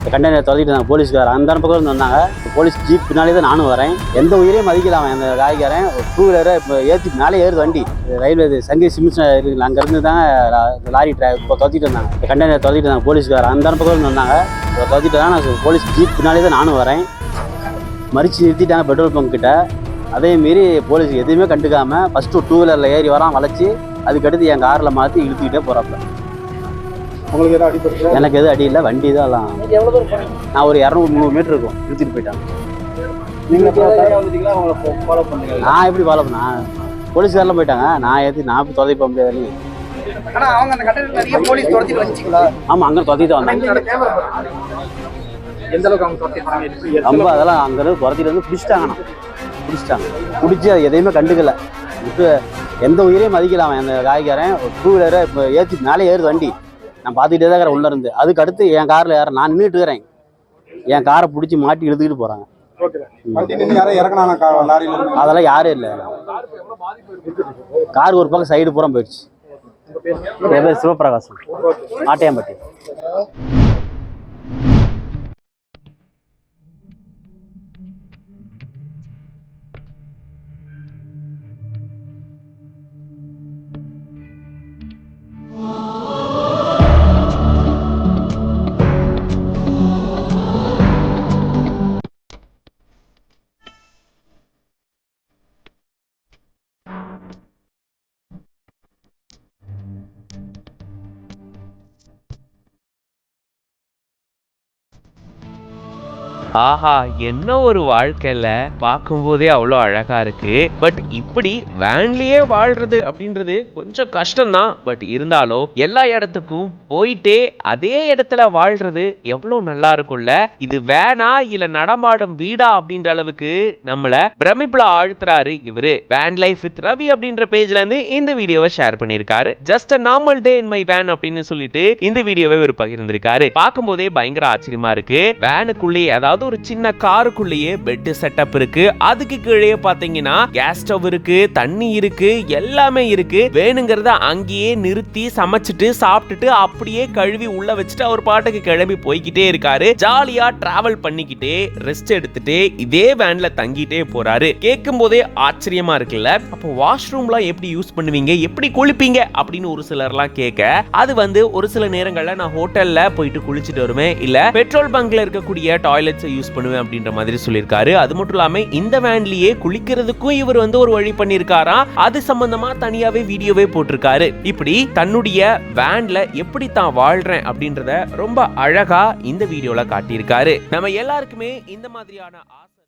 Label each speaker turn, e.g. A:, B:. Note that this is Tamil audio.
A: கண்டெய்னர் தொலைக்கிட்டு இருந்தாங்க போலீஸ்காரர். அந்த பக்கம் இருந்து வந்தாங்க. போலீஸ் ஜீப் பின்னாலே தான் நானும் வரேன். எந்த உயிரையும் மதிக்கலாம் அந்த காய்காரன். டூ வீலரை இப்போ ஏற்றி மேலே ஏறுது வண்டி. ரயில்வே சங்கி சிம்ஸ் இருக்குல்ல, அங்கேருந்து தான் லாரி இப்போ தொலைச்சிட்டு இருந்தாங்க. கண்டெய்னர் தொலைக்கிட்டு இருந்தாங்க போலீஸ்காரர். அந்த பக்கம் இருந்து வந்தாங்க. இப்போ தொலைச்சிட்டு தான் நான் போலீஸ் ஜீப் பின்னாலே தான் நானும் வரேன். மறித்து நிறுத்திட்டாங்க பெட்ரோல் பங்க் கிட்ட. அதே மாரி போலீஸ் எதுவுமே கண்டுக்காமல் ஃபஸ்ட்டு டூ வீலரில் ஏறி வரான் வளைச்சி, அதுக்கடுத்து என் காரில் மாற்றி இழுத்துக்கிட்டே போகிறாப்புல.
B: உங்களுக்கு எதாவது அடிப்பட்டு?
A: எனக்கு எதுவும் அடி இல்லை, வண்டி தான் எல்லாம். நான் ஒரு 200-300 மீட்டர் இருக்கும், இழுத்துட்டு போயிட்டாங்க.
B: நீங்கள் ஃபாலோ பண்ணுங்க.
A: நான் எப்படி ஃபாலோ பண்ணேன்? போலீஸ்காரெலாம் போயிட்டாங்க. நான் நான் தொலை போக முடியாது.
B: ஆனால் அவங்க அந்த கட்டத்தில் நிறைய போலீஸ் துரத்திட்டு வந்துச்சிங்களா?
A: ஆமாம், அங்கே தொலைச்சிட்டு வந்தாங்க.
B: எந்த அளவுக்கு அவங்க துரத்திட்டு
A: ரொம்ப அதெல்லாம் அங்கேருந்து துரத்திட்டு வந்து பிடிச்சிட்டாங்க. பிடிச்சி அது எதையுமே கண்டுக்கல. இப்போ எந்த உயிரையும் மதிக்கலாம் அந்த காய்காரன். டூ வீலரை இப்போ ஏற்றி மேலே ஏறுது வண்டி. நான் பார்த்துக்கிட்டே தான் இருக்கிறேன் உள்ளே இருந்து. அதுக்கு அடுத்து என் காரில் ஏற நான் நின்றுட்டு இருக்கிறேன். என் காரை பிடிச்சி மாட்டி இழுத்துக்கிட்டு போகிறாங்க. அதெல்லாம் யாரும் இல்லை. கார் ஒரு பக்கம் சைடு பூரா போயிடுச்சு. என் பேர் சிவபிரகாசம், ஆட்டையாம்பட்டி.
C: ஆஹா, என்ன ஒரு வாழ்க்கையில பார்க்கும்போதே அவ்வளோ அழகா இருக்கு. பட் இப்படி வேன்லயே வாழ்றது அப்படின்றது கொஞ்சம் கஷ்டம்தான். பட் இருந்தாலும் எல்லா இடத்துக்கும் போயிட்டே அதே இடத்துல வாழ்றது எவ்வளோ நல்லா இருக்கும்ல. இது வேனா இல்ல நடமாடும் வீடா அப்படின்ற அளவுக்கு நம்மள பிரமிப்புல ஆழ்த்துறாரு இவரு. வேன் லைஃப் வித் ரவி அப்படின்ற பேஜ்ல இருந்து இந்த வீடியோவை ஷேர் பண்ணிருக்காரு. Just a normal day in my van அப்படின்னு சொல்லிட்டு இந்த வீடியோவை இவர் பகிர்ந்திருக்காரு. பார்க்கும்போதே பயங்கர ஆச்சரியமா இருக்கு. வேனுக்குள்ளே, அதாவது ஒரு சின்ன காருக்குள்ளேயே பெட் செட்டப் இருக்கு. அதுக்கு கீழே பாத்தீங்கன்னா கேஸ் ஸ்டவ் இருக்கு, தண்ணி இருக்கு, எல்லாமே இருக்கு. வேணுங்கிறத அங்கேயே நிறுத்தி சமைச்சிட்டு சாப்பிட்டுட்டு அப்படியே கழுவி உள்ள வச்சுட்டு அவர் பாட்டுக்கு கிளம்பி போய்கிட்டே இருக்காரு. ஜாலியா டிராவல் பண்ணிக்கிட்டே ரெஸ்ட் எடுத்துட்டு இதே வேன்ல தங்கிட்டே போறாரு. கேட்கும் போதே ஆச்சரியமா இருக்குல்ல. அப்போ வாஷ்ரூம்லாம் எப்படி யூஸ் பண்ணுவீங்க, எப்படி குளிப்பீங்க அப்படின்னு ஒரு சிலர்லாம் கேட்க, அது ஒரு சில நேரங்கள்ல நான் ஹோட்டல்ல போயிட்டு குளிச்சுட்டு வருவேன், இல்ல பெட்ரோல் பங்க்ல இருக்கக்கூடிய டாய்லெட்ஸ் யூஸ் பண்ணுவேன் அப்படின்ற மாதிரி சொல்லியிருக்காரு. அது மட்டும் இல்லாம இந்த வேன்லயே குளிக்கிறதுக்கும் இவர் ஒரு வழி பண்ணிருக்காரா. அது சம்பந்தமா தனியாவே வீடியோவே போட்டிருக்காரு. இப்படி தன்னுடைய வேன்ல எப்படி தான் வாழ்றேன் அப்படின்றத ரொம்ப அழகா இந்த வீடியோல காட்டியிருக்காரு. நம்ம எல்லாருக்குமே இந்த மாதிரியான ஆசை